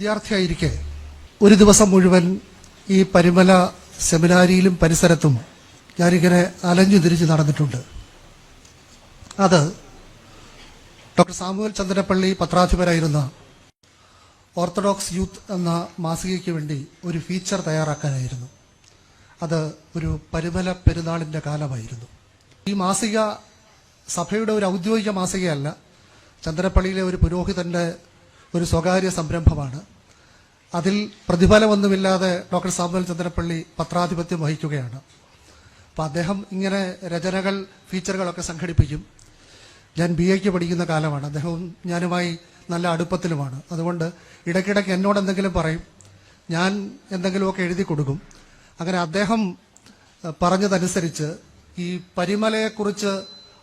വിദ്യാർത്ഥിയായിരിക്കെ ഒരു ദിവസം മുഴുവൻ ഈ പരിമല സെമിനാരിയിലും പരിസരത്തും ഞാനിങ്ങനെ അലഞ്ഞു തിരിച്ച് നടന്നിട്ടുണ്ട്. അത് ഡോക്ടർ സാമുവൽ ചന്ദ്രപ്പള്ളി പത്രാധിപരായിരുന്ന ഓർത്തഡോക്സ് യൂത്ത് എന്ന മാസികയ്ക്ക് വേണ്ടി ഒരു ഫീച്ചർ തയ്യാറാക്കാനായിരുന്നു. അത് ഒരു പരിമല പെരുന്നാളിൻ്റെ കാലമായിരുന്നു. ഈ മാസിക സഭയുടെ ഒരു ഔദ്യോഗിക മാസികയല്ല, ചന്ദ്രപ്പള്ളിയിലെ ഒരു പുരോഹിതൻ്റെ ഒരു സ്വകാര്യ സംരംഭമാണ്. അതിൽ പ്രതിഫലമൊന്നുമില്ലാതെ ഡോക്ടർ സാമുവൽ ചന്ദ്രപ്പള്ളി പത്രാധിപത്യം വഹിക്കുകയാണ്. അപ്പോൾ അദ്ദേഹം ഇങ്ങനെ രചനകൾ, ഫീച്ചറുകളൊക്കെ സംഘടിപ്പിക്കും. ഞാൻ BA പഠിക്കുന്ന കാലമാണ്. അദ്ദേഹവും ഞാനുമായി നല്ല അടുപ്പത്തിലുമാണ്. അതുകൊണ്ട് ഇടയ്ക്കിടയ്ക്ക് എന്നോട് എന്തെങ്കിലും പറയും, ഞാൻ എന്തെങ്കിലുമൊക്കെ എഴുതി കൊടുക്കും. അങ്ങനെ അദ്ദേഹം പറഞ്ഞതനുസരിച്ച് ഈ പരിമലയെക്കുറിച്ച്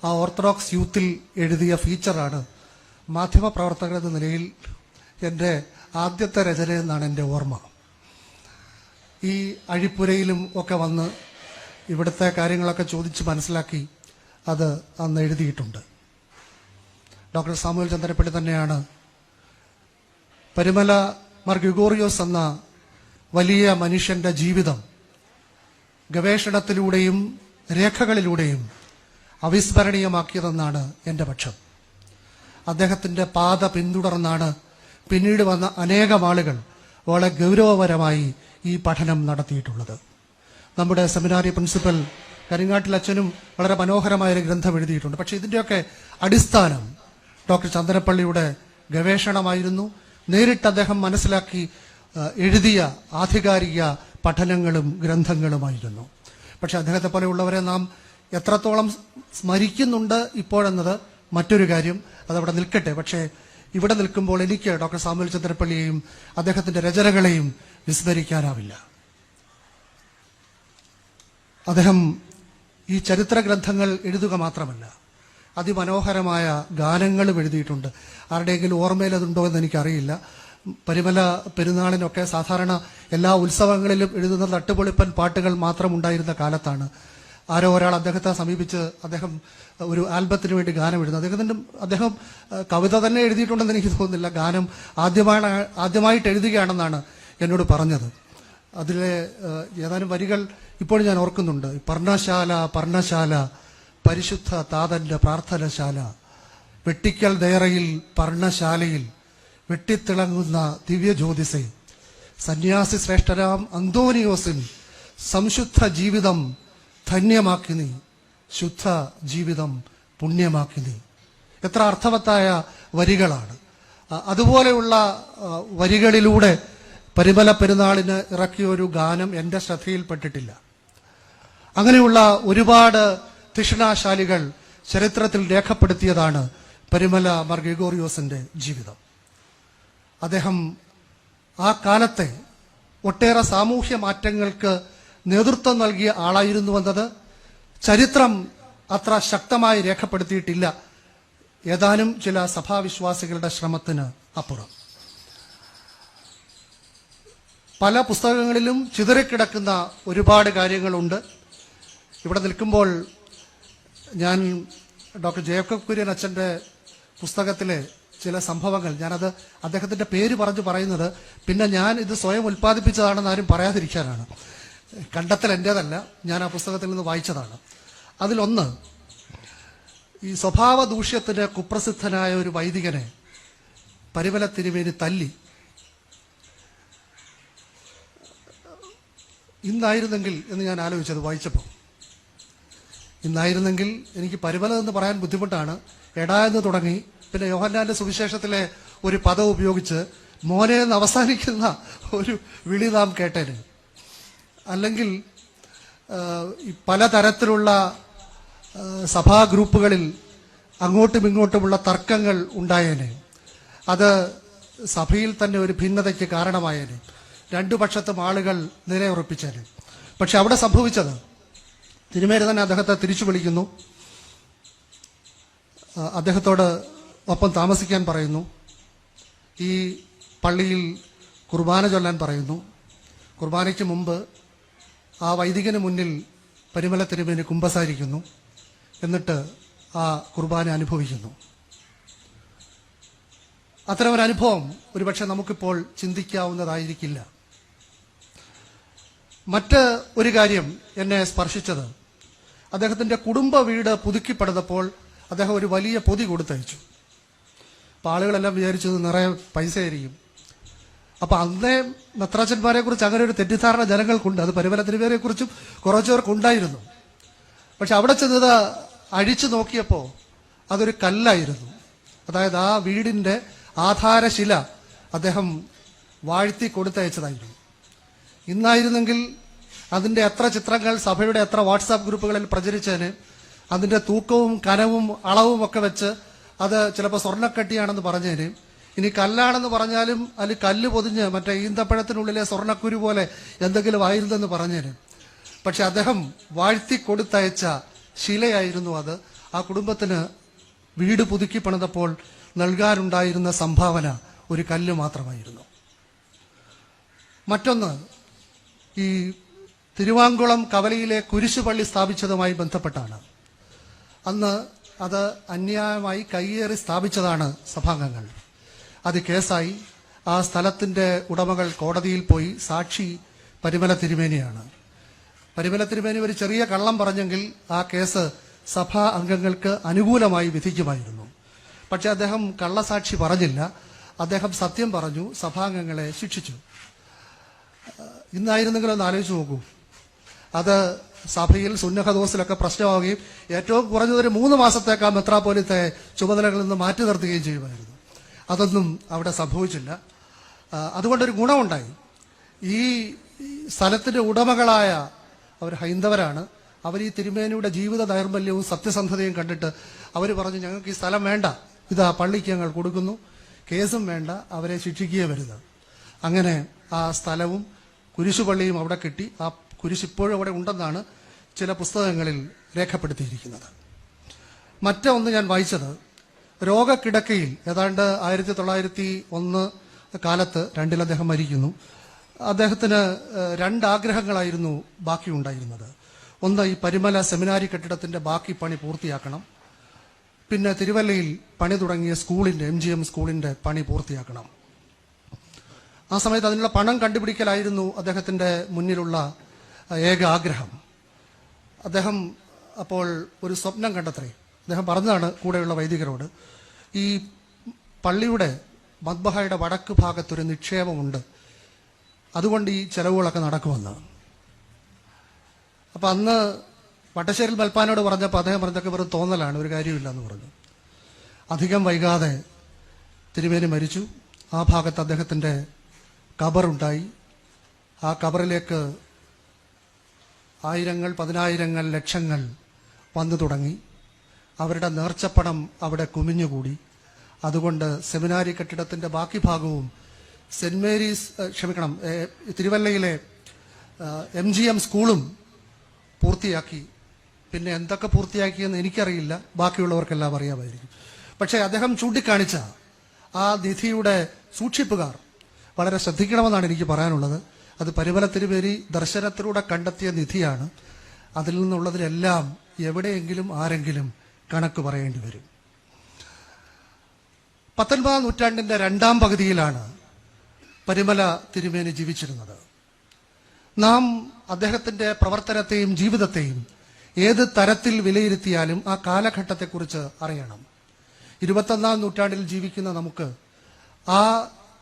ആ ഓർത്തഡോക്സ് യൂത്തിൽ എഴുതിയ ഫീച്ചറാണ് മാധ്യമപ്രവർത്തകർ എന്ന നിലയിൽ എൻ്റെ ആദ്യത്തെ രചനയെന്നാണ് എൻ്റെ ഓർമ്മ. ഈ അഴിപ്പുരയിലും ഒക്കെ വന്ന് ഇവിടുത്തെ കാര്യങ്ങളൊക്കെ ചോദിച്ച് മനസ്സിലാക്കി അത് അന്ന് എഴുതിയിട്ടുണ്ട്. ഡോക്ടർ സാമുവൽ ചന്ദ്രപ്പള്ളി തന്നെയാണ് പരിമല മാർ ഗ്രിഗോറിയോസ് എന്ന വലിയ മനുഷ്യൻ്റെ ജീവിതം ഗവേഷണത്തിലൂടെയും രേഖകളിലൂടെയും അവിസ്മരണീയമാക്കിയതെന്നാണ് എൻ്റെ പക്ഷം. അദ്ദേഹത്തിൻ്റെ പാത പിന്തുടർന്നാണ് പിന്നീട് വന്ന അനേകം ആളുകൾ വളരെ ഗൗരവപരമായി ഈ പഠനം നടത്തിയിട്ടുള്ളത്. നമ്മുടെ സെമിനാരി പ്രിൻസിപ്പൽ കരിങ്ങാട്ടിൽ അച്ഛനും വളരെ മനോഹരമായൊരു ഗ്രന്ഥം എഴുതിയിട്ടുണ്ട്. പക്ഷേ ഇതിൻ്റെയൊക്കെ അടിസ്ഥാനം ഡോക്ടർ ചന്ദ്രപ്പള്ളിയുടെ ഗവേഷണമായിരുന്നു. നേരിട്ട് അദ്ദേഹം മനസ്സിലാക്കി എഴുതിയ ആധികാരിക പഠനങ്ങളും ഗ്രന്ഥങ്ങളുമായിരുന്നു. പക്ഷെ അദ്ദേഹത്തെ പോലെയുള്ളവരെ നാം എത്രത്തോളം സ്മരിക്കുന്നുണ്ട് ഇപ്പോഴെന്നത് മറ്റൊരു കാര്യം, അതവിടെ നിൽക്കട്ടെ. പക്ഷേ ഇവിടെ നിൽക്കുമ്പോൾ എനിക്ക് ഡോക്ടർ സാമുവൽ ചന്ദ്രപ്പള്ളിയെയും അദ്ദേഹത്തിൻ്റെ രചനകളെയും വിസ്മരിക്കാനാവില്ല. അദ്ദേഹം ഈ ചരിത്ര ഗ്രന്ഥങ്ങൾ എഴുതുക മാത്രമല്ല, അതിമനോഹരമായ ഗാനങ്ങളും എഴുതിയിട്ടുണ്ട്. ആരുടെയെങ്കിലും ഓർമ്മയിൽ അതുണ്ടോ എന്ന് എനിക്കറിയില്ല. പരിമല പെരുന്നാളിനൊക്കെ സാധാരണ എല്ലാ ഉത്സവങ്ങളിലും എഴുതുന്ന തട്ടുപൊളിപ്പൻ പാട്ടുകൾ മാത്രം ഉണ്ടായിരുന്ന കാലത്താണ് ആരോ ഒരാൾ അദ്ദേഹത്തെ സമീപിച്ച് അദ്ദേഹം ഒരു ആൽബത്തിന് വേണ്ടി ഗാനം എഴുതുന്നു. അദ്ദേഹം കവിത തന്നെ എഴുതിയിട്ടുണ്ടെന്ന് എനിക്ക് തോന്നുന്നില്ല. ഗാനം ആദ്യമായിട്ട് എഴുതുകയാണെന്നാണ് എന്നോട് പറഞ്ഞത്. അതിലെ ഏതാനും വരികൾ ഇപ്പോൾ ഞാൻ ഓർക്കുന്നുണ്ട്. പർണശാല പർണശാല പരിശുദ്ധ താതന്റെ പ്രാർത്ഥനശാല, വെട്ടിക്കൽ ദേറയിൽ പർണശാലയിൽ വെട്ടിത്തിളങ്ങുന്ന ദിവ്യജ്യോതിസെ, സന്യാസി ശ്രേഷ്ഠരാം അന്തോനിയോസിൻ സംശുദ്ധ ജീവിതം ധന്യമാക്കി നീ, ശുദ്ധ ജീവിതം പുണ്യമാക്കി നീ. എത്ര അർത്ഥവത്തായ വരികളാണ്. അതുപോലെയുള്ള വരികളിലൂടെ പരിമല പെരുന്നാളിന് ഇറക്കിയ ഒരു ഗാനം എൻ്റെ ശ്രദ്ധയിൽപ്പെട്ടിട്ടില്ല. അങ്ങനെയുള്ള ഒരുപാട് തിഷ്ണാശാലികൾ ചരിത്രത്തിൽ രേഖപ്പെടുത്തിയതാണ് പരിമല മാർ ഗ്രിഗോറിയോസിൻ്റെ ജീവിതം. അദ്ദേഹം ആ കാലത്തെ ഒട്ടേറെ സാമൂഹ്യ മാറ്റങ്ങൾക്ക് നേതൃത്വം നൽകിയ ആളായിരുന്നുവെന്നത് ചരിത്രം അത്ര ശക്തമായി രേഖപ്പെടുത്തിയിട്ടില്ല, ഏതാനും ചില സഭാവിശ്വാസികളുടെ ശ്രമത്തിന് അപ്പുറം. പല പുസ്തകങ്ങളിലും ചിതറിക്കിടക്കുന്ന ഒരുപാട് കാര്യങ്ങളുണ്ട്. ഇവിടെ നിൽക്കുമ്പോൾ ഞാൻ ഡോക്ടർ ജേക്കബ് കുര്യൻ അച്ഛൻ്റെ പുസ്തകത്തിലെ ചില സംഭവങ്ങൾ, ഞാനത് അദ്ദേഹത്തിൻ്റെ പേര് പറയുന്നത് പിന്നെ ഞാൻ ഇത് സ്വയം ഉൽപ്പാദിപ്പിച്ചതാണെന്ന് ആരും പറയാതിരിക്കാനാണ്. കണ്ടെത്തൽ എൻ്റേതല്ല, ഞാൻ ആ പുസ്തകത്തിൽ നിന്ന് വായിച്ചതാണ്. അതിലൊന്ന്, ഈ സ്വഭാവ ദൂഷ്യത്തിന് കുപ്രസിദ്ധനായ ഒരു വൈദികനെ പരിമല തിരുമേനി തല്ലി. ഇന്നായിരുന്നെങ്കിൽ എന്ന് ഞാൻ ആലോചിച്ചത് വായിച്ചപ്പോൾ, ഇന്നായിരുന്നെങ്കിൽ എനിക്ക് പരിമല എന്ന് പറയാൻ ബുദ്ധിമുട്ടാണ്. എടാ എന്ന് തുടങ്ങി പിന്നെ യോഹന്നാന്റെ സുവിശേഷത്തിലെ ഒരു പദം ഉപയോഗിച്ച് മോനെ എന്ന് അവസാനിക്കുന്ന ഒരു വിളി നാം കേട്ടേന്. അല്ലെങ്കിൽ പലതരത്തിലുള്ള സഭാ ഗ്രൂപ്പുകളിൽ അങ്ങോട്ടും ഇങ്ങോട്ടുമുള്ള തർക്കങ്ങൾ ഉണ്ടായേനെ. അത് സഭയിൽ തന്നെ ഒരു ഭിന്നതയ്ക്ക് കാരണമായേനെ. രണ്ടു പക്ഷത്തും ആളുകൾ നിലയുറപ്പിച്ചേനെ. പക്ഷെ അവിടെ സംഭവിച്ചത്, തിരുമേനി തന്നെ അദ്ദേഹത്തെ തിരിച്ചു വിളിക്കുന്നു, അദ്ദേഹത്തോട് ഒപ്പം താമസിക്കാൻ പറയുന്നു, ഈ പള്ളിയിൽ കുർബാന ചൊല്ലാൻ പറയുന്നു. കുർബാനയ്ക്ക് മുമ്പ് ആ വൈദികന് മുന്നിൽ പരിമല തിരുമേനി കുമ്പസാരിക്കുന്നു. എന്നിട്ട് ആ കുർബാന അനുഭവിക്കുന്നു. അത്തരമൊരു അനുഭവം ഒരുപക്ഷെ നമുക്കിപ്പോൾ ചിന്തിക്കാവുന്നതായിരിക്കില്ല. മറ്റ് ഒരു കാര്യം എന്നെ സ്പർശിച്ചത്, അദ്ദേഹത്തിന്റെ കുടുംബ വീട് പുതുക്കിപ്പണിതപ്പോൾ അദ്ദേഹം ഒരു വലിയ പൊതി കൊടുത്തയച്ചു. അപ്പോൾ ആളുകളെല്ലാം വിചാരിച്ചത് നിറയെ പൈസയായിരിക്കും. അപ്പൊ അന്നേ മെത്രാച്ചന്മാരെ കുറിച്ച് അങ്ങനെ ഒരു തെറ്റിദ്ധാരണ ജനങ്ങൾക്കുണ്ട്. അത് പരിമല തിരുമേനിയെ കുറിച്ചും കുറച്ചുപേർക്കുണ്ടായിരുന്നു. പക്ഷെ അവിടെ ചെന്നത് അഴിച്ചു നോക്കിയപ്പോൾ അതൊരു കല്ലായിരുന്നു. അതായത് ആ വീടിന്റെ ആധാരശില അദ്ദേഹം വാഴ്ത്തി കൊടുത്തയച്ചതായിരുന്നു. ഇന്നായിരുന്നെങ്കിൽ അതിന്റെ എത്ര ചിത്രങ്ങൾ സഭയുടെ എത്ര വാട്സാപ്പ് ഗ്രൂപ്പുകളിൽ പ്രചരിച്ചതിന് അതിന്റെ തൂക്കവും കനവും അളവും ഒക്കെ വെച്ച് അത് ചിലപ്പോൾ സ്വർണ്ണക്കട്ടിയാണെന്ന് പറഞ്ഞതിന്, ഇനി കല്ലാണെന്ന് പറഞ്ഞാലും അതിൽ കല്ല് പൊതിഞ്ഞ് മറ്റേ ഈന്തപ്പഴത്തിനുള്ളിലെ സ്വർണ്ണക്കുരു പോലെ എന്തെങ്കിലും ആയിരുന്നെന്ന് പറഞ്ഞതിന്. പക്ഷെ അദ്ദേഹം വാഴ്ത്തി കൊടുത്തയച്ച ശിലയായിരുന്നു അത്. ആ കുടുംബത്തിന് വീട് പുതുക്കി പണിതപ്പോൾ നൽകാനുണ്ടായിരുന്ന സംഭാവന ഒരു കല്ല് മാത്രമായിരുന്നു. മറ്റൊന്ന്, ഈ തിരുവാങ്കുളം കവലയിലെ കുരിശുപള്ളി സ്ഥാപിച്ചതുമായി ബന്ധപ്പെട്ടാണ്. അന്ന് അത് അന്യായമായി കയ്യേറി സ്ഥാപിച്ചതാണ് സഭാംഗങ്ങൾ. അത് കേസായി. ആ സ്ഥലത്തിന്റെ ഉടമകൾ കോടതിയിൽ പോയി. സാക്ഷി പരിമല തിരുമേനിയാണ്. പരിമല തിരുമേനി ഒരു ചെറിയ കള്ളം പറഞ്ഞെങ്കിൽ ആ കേസ് സഭാ അംഗങ്ങൾക്ക് അനുകൂലമായി വിധിക്കുമായിരുന്നു. പക്ഷെ അദ്ദേഹം കള്ളസാക്ഷി പറഞ്ഞില്ല. അദ്ദേഹം സത്യം പറഞ്ഞു, സഭാംഗങ്ങളെ ശിക്ഷിച്ചു. ഇന്നായിരുന്നെങ്കിലും ഒന്ന് ആലോചിച്ച് നോക്കൂ. അത് സഭയിൽ സുന്നഹദോസിലൊക്കെ പ്രശ്നമാവുകയും ഏറ്റവും കുറഞ്ഞതൊരു 3 മാസത്തേക്ക് ആ മെത്രാപ്പോലീത്തെ ചുമതലകളിൽ നിന്ന് മാറ്റി നിർത്തുകയും ചെയ്യുമായിരുന്നു. അതൊന്നും അവിടെ സംഭവിച്ചില്ല. അതുകൊണ്ടൊരു ഗുണമുണ്ടായി. ഈ സ്ഥലത്തിന്റെ ഉടമകളായ അവർ ഹൈന്ദവരാണ്. അവർ ഈ തിരുമേനിയുടെ ജീവിത ദൈർബല്യവും സത്യസന്ധതയും കണ്ടിട്ട് അവർ പറഞ്ഞു, ഞങ്ങൾക്ക് ഈ സ്ഥലം വേണ്ട, ഇതാ പള്ളിക്ക് ഞങ്ങൾ കൊടുക്കുന്നു, കേസും വേണ്ട, അവരെ ശിക്ഷിക്കുകയേ വരുത്. അങ്ങനെ ആ സ്ഥലവും കുരിശുപള്ളിയും അവിടെ കിട്ടി. ആ കുരിശ് ഇപ്പോഴും അവിടെ ഉണ്ടെന്നാണ് ചില പുസ്തകങ്ങളിൽ രേഖപ്പെടുത്തിയിരിക്കുന്നത്. മറ്റൊന്ന് ഞാൻ വായിച്ചത്, രോഗക്കിടക്കയിൽ ഏതാണ്ട് 1901 കാലത്ത് 2 അദ്ദേഹം മരിക്കുന്നു. അദ്ദേഹത്തിന് 2 ആഗ്രഹങ്ങളായിരുന്നു ബാക്കിയുണ്ടായിരുന്നത്. ഒന്ന്, ഈ പരിമല സെമിനാരി കെട്ടിടത്തിന്റെ ബാക്കി പണി പൂർത്തിയാക്കണം. പിന്നെ തിരുവല്ലയിൽ പണി തുടങ്ങിയ സ്കൂളിന്റെ MGM സ്കൂളിന്റെ പണി പൂർത്തിയാക്കണം. ആ സമയത്ത് അതിനുള്ള പണം കണ്ടുപിടിക്കലായിരുന്നു അദ്ദേഹത്തിന്റെ മുന്നിലുള്ള ഏക ആഗ്രഹം. അദ്ദേഹം അപ്പോൾ ഒരു സ്വപ്നം കണ്ടെത്തേ. അദ്ദേഹം പറഞ്ഞതാണ് കൂടെയുള്ള വൈദികരോട്, ഈ പള്ളിയുടെ മദ്ബഹയുടെ വടക്ക് ഭാഗത്തൊരു നിക്ഷേപമുണ്ട്, അതുകൊണ്ട് ഈ ചെലവുകളൊക്കെ നടക്കുമെന്ന്. അപ്പൊ അന്ന് വട്ടശ്ശേരിൽ മൽപ്പാനോട് പറഞ്ഞപ്പോൾ അദ്ദേഹം പറഞ്ഞതൊക്കെ വെറും തോന്നലാണ്, ഒരു കാര്യമില്ല എന്ന് പറഞ്ഞു. അധികം വൈകാതെ തിരുമേനി മരിച്ചു. ആ ഭാഗത്ത് അദ്ദേഹത്തിന്റെ ഖബറുണ്ടായി. ആ ഖബറിലേക്ക് ആയിരങ്ങൾ, പതിനായിരങ്ങൾ, ലക്ഷങ്ങൾ വന്നു തുടങ്ങി. അവരുടെ നേർച്ചപ്പണം അവിടെ കുമിഞ്ഞുകൂടി. അതുകൊണ്ട് സെമിനാരി കെട്ടിടത്തിന്റെ ബാക്കി ഭാഗവും സെന്റ് മേരീസ് തിരുവല്ലയിലെ MGM സ്കൂളും പൂർത്തിയാക്കി. പിന്നെ എന്തൊക്കെ പൂർത്തിയാക്കിയെന്ന് എനിക്കറിയില്ല, ബാക്കിയുള്ളവർക്കെല്ലാം അറിയാമായിരിക്കും. പക്ഷേ അദ്ദേഹം ചൂണ്ടിക്കാണിച്ച ആ നിധിയുടെ സൂക്ഷിപ്പുകാർ വളരെ ശ്രദ്ധിക്കണമെന്നാണ് എനിക്ക് പറയാനുള്ളത്. അത് പരിമല തിരുമേനി ദർശനത്തിലൂടെ കണ്ടെത്തിയ നിധിയാണ്. അതിൽ നിന്നുള്ളതിലെല്ലാം എവിടെയെങ്കിലും ആരെങ്കിലും കണക്ക് പറയേണ്ടി വരും. 19ാം നൂറ്റാണ്ടിന്റെ 2ാം പകുതിയിലാണ് പരിമല തിരുമേനി ജീവിച്ചിരുന്നത്. നാം അദ്ദേഹത്തിന്റെ പ്രവർത്തനത്തെയും ജീവിതത്തെയും ഏത് തരത്തിൽ വിലയിരുത്തിയാലും ആ കാലഘട്ടത്തെക്കുറിച്ച് അറിയണം. 21ാം നൂറ്റാണ്ടിൽ ജീവിക്കുന്ന നമുക്ക് ആ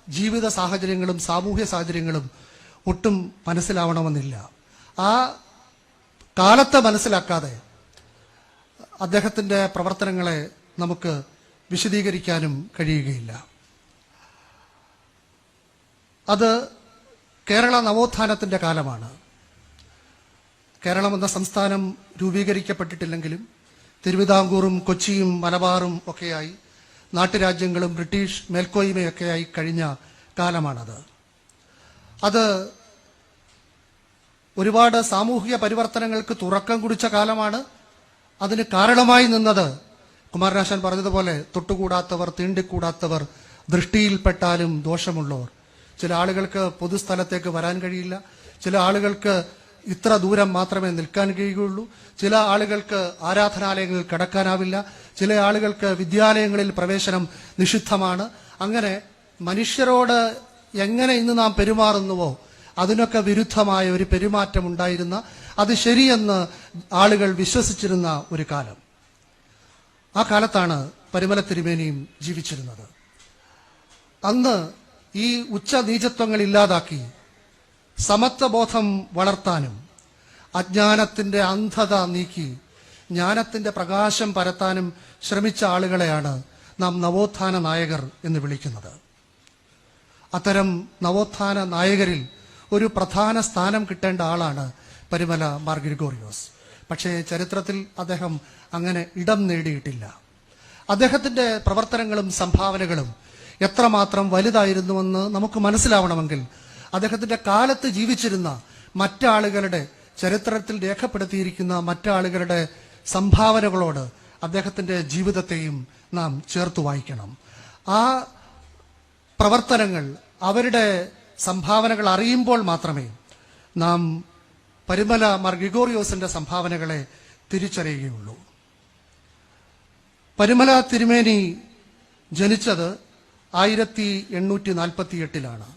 ജീവിത സാഹചര്യങ്ങളും സാമൂഹ്യ സാഹചര്യങ്ങളും ഒട്ടും മനസ്സിലാവണമെന്നില്ല. ആ കാലത്തെ മനസ്സിലാക്കാതെ അദ്ദേഹത്തിന്റെ പ്രവർത്തനങ്ങളെ നമുക്ക് വിശദീകരിക്കാനും കഴിയുകയില്ല. അത് കേരള നവോത്ഥാനത്തിന്റെ കാലമാണ്. കേരളം എന്ന സംസ്ഥാനം രൂപീകരിക്കപ്പെട്ടിട്ടില്ലെങ്കിലും തിരുവിതാംകൂറും കൊച്ചിയും മലബാറും ഒക്കെയായി നാട്ടുരാജ്യങ്ങളും ബ്രിട്ടീഷ് മേൽക്കോയ്മയൊക്കെയായി കഴിഞ്ഞ കാലമാണത്. അത് ഒരുപാട് സാമൂഹിക പരിവർത്തനങ്ങൾക്ക് തുറക്കം കുറിച്ച കാലമാണ്. അതിന് കാരണമായി നിന്നത് കുമാരനാശാൻ പറഞ്ഞതുപോലെ തൊട്ടുകൂടാത്തവർ, തീണ്ടിക്കൂടാത്തവർ, ദൃഷ്ടിയിൽപ്പെട്ടാലും ദോഷമുള്ളവർ. ചില ആളുകൾക്ക് പൊതുസ്ഥലത്തേക്ക് വരാൻ കഴിയില്ല, ചില ആളുകൾക്ക് ഇത്ര ദൂരം മാത്രമേ നിൽക്കാൻ കഴിയുകയുള്ളൂ, ചില ആളുകൾക്ക് ആരാധനാലയങ്ങളിൽ കടക്കാനാവില്ല, ചില ആളുകൾക്ക് വിദ്യാലയങ്ങളിൽ പ്രവേശനം നിഷിദ്ധമാണ്. അങ്ങനെ മനുഷ്യരോട് എങ്ങനെ ഇന്ന് നാം പെരുമാറുന്നുവോ അതിനൊക്കെ വിരുദ്ധമായ ഒരു പെരുമാറ്റം ഉണ്ടായിരുന്ന, അത് ശരിയെന്ന് ആളുകൾ വിശ്വസിച്ചിരുന്ന ഒരു കാലം. ആ കാലത്താണ് പരിമല തിരുമേനിയും ജീവിച്ചിരുന്നത്. അന്ന് ഈ ഉച്ചനീചത്വങ്ങൾ ഇല്ലാതാക്കി സമത്വബോധം വളർത്താനും അജ്ഞാനത്തിന്റെ അന്ധത നീക്കി ജ്ഞാനത്തിന്റെ പ്രകാശം പരത്താനും ശ്രമിച്ച ആളുകളെയാണ് നാം നവോത്ഥാന നായകർ എന്ന് വിളിക്കുന്നത്. അത്തരം നവോത്ഥാന നായകരിൽ ഒരു പ്രധാന സ്ഥാനം കിട്ടേണ്ട ആളാണ് പരിമല മാർ ഗ്രിഗോറിയോസ്. പക്ഷേ ചരിത്രത്തിൽ അദ്ദേഹം അങ്ങനെ ഇടം നേടിയിട്ടില്ല. അദ്ദേഹത്തിന്റെ പ്രവർത്തനങ്ങളും സംഭാവനകളും എത്രമാത്രം വലുതായിരുന്നുവെന്ന് നമുക്ക് മനസ്സിലാവണമെങ്കിൽ അദ്ദേഹത്തിന്റെ കാലത്ത് ജീവിച്ചിരുന്ന മറ്റാളുകളുടെ, ചരിത്രത്തിൽ രേഖപ്പെടുത്തിയിരിക്കുന്ന മറ്റാളുകളുടെ സംഭാവനകളോട് അദ്ദേഹത്തിന്റെ ജീവിതത്തെയും നാം ചേർത്ത് വായിക്കണം. ആ പ്രവർത്തനങ്ങൾ, അവരുടെ സംഭാവനകൾ അറിയുമ്പോൾ മാത്രമേ നാം പരിമല മാർ ഗ്രിഗോറിയോസിന്റെ സംഭാവനകളെ തിരിച്ചറിയുകയുള്ളൂ. പരിമല തിരുമേനി ജനിച്ചത് 1848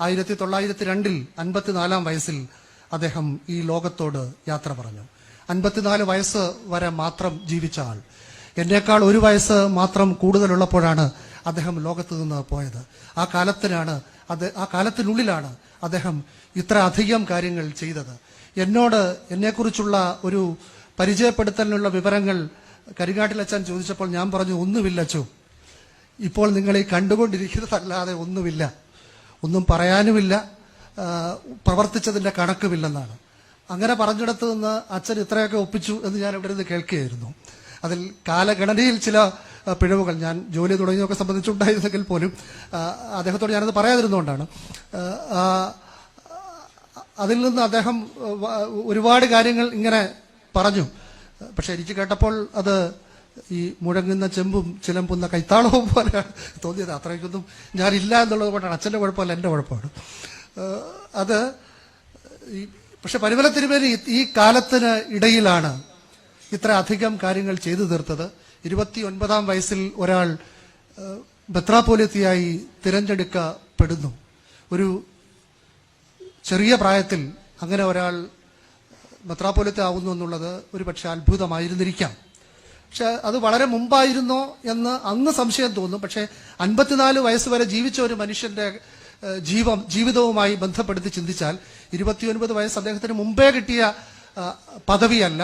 1902 54 വയസ്സിൽ അദ്ദേഹം ഈ ലോകത്തോട് യാത്ര പറഞ്ഞു. 54 വയസ്സ് വരെ മാത്രം ജീവിച്ച ആൾ. എന്നേക്കാൾ 1 വയസ്സ് മാത്രം കൂടുതലുള്ളപ്പോഴാണ് അദ്ദേഹം ലോകത്ത് നിന്ന് പോയത്. ആ കാലത്തിനുള്ളിലാണ് അദ്ദേഹം ഇത്ര അധികം കാര്യങ്ങൾ ചെയ്തത്. എന്നെക്കുറിച്ചുള്ള ഒരു പരിചയപ്പെടുത്തലിനുള്ള വിവരങ്ങൾ കരിങ്ങാട്ടിലച്ഛൻ ചോദിച്ചപ്പോൾ ഞാൻ പറഞ്ഞു, ഒന്നുമില്ല അച്ചോ, ഇപ്പോൾ നിങ്ങൾ ഈ കണ്ടുകൊണ്ടിരിക്കുന്നതല്ലാതെ ഒന്നുമില്ല, ഒന്നും പറയാനുമില്ല, പ്രവർത്തിച്ചതിന്റെ കണക്കുമില്ലെന്നാണ്. അങ്ങനെ പറഞ്ഞിടത്ത് നിന്ന് അച്ഛൻ ഇത്രയൊക്കെ ഒപ്പിച്ചു എന്ന് ഞാൻ ഇവിടെ നിന്ന് കേൾക്കുകയായിരുന്നു. അതിൽ കാലഗണനയിൽ ചില പിഴവുകൾ ഞാൻ ജോലി തുടങ്ങിയൊക്കെ സംബന്ധിച്ചുണ്ടായിരുന്നെങ്കിൽ പോലും അദ്ദേഹത്തോട് ഞാനത് പറയാതിരുന്നുകൊണ്ടാണ്. അതിൽ നിന്ന് അദ്ദേഹം ഒരുപാട് കാര്യങ്ങൾ ഇങ്ങനെ പറഞ്ഞു. പക്ഷെ എനിക്ക് കേട്ടപ്പോൾ അത് ഈ മുഴങ്ങുന്ന ചെമ്പും ചിലമ്പുന്ന കൈത്താളവും പോലെയാണ് തോന്നിയത്. അത്രയ്ക്കൊന്നും ഞാനില്ല എന്നുള്ളത് കൊണ്ടാണ്. അച്ഛൻ്റെ കുഴപ്പമല്ല, എൻ്റെ കുഴപ്പമാണ് അത്. പക്ഷെ പരിമല തിരുമേനി ഈ കാലത്തിന് ഇടയിലാണ് ഇത്ര അധികം കാര്യങ്ങൾ ചെയ്തു തീർത്തത്. 29 വയസ്സിൽ ഒരാൾ മെത്രാപ്പോലിത്തയായി തിരഞ്ഞെടുക്കപ്പെടുന്നു. ഒരു ചെറിയ പ്രായത്തിൽ അങ്ങനെ ഒരാൾ മെത്രാപ്പോലിത്ത ആവുന്നു എന്നുള്ളത് ഒരു പക്ഷെ അത്ഭുതമായിരുന്നിരിക്കാം. പക്ഷെ അത് വളരെ മുമ്പായിരുന്നോ എന്ന് അന്ന് സംശയം തോന്നും. പക്ഷെ 54 വയസ്സ് വരെ ജീവിച്ച ഒരു മനുഷ്യന്റെ ജീവിതവുമായി ബന്ധപ്പെടുത്തി ചിന്തിച്ചാൽ 29 വയസ്സ് അദ്ദേഹത്തിന് മുമ്പേ കിട്ടിയ പദവിയല്ല,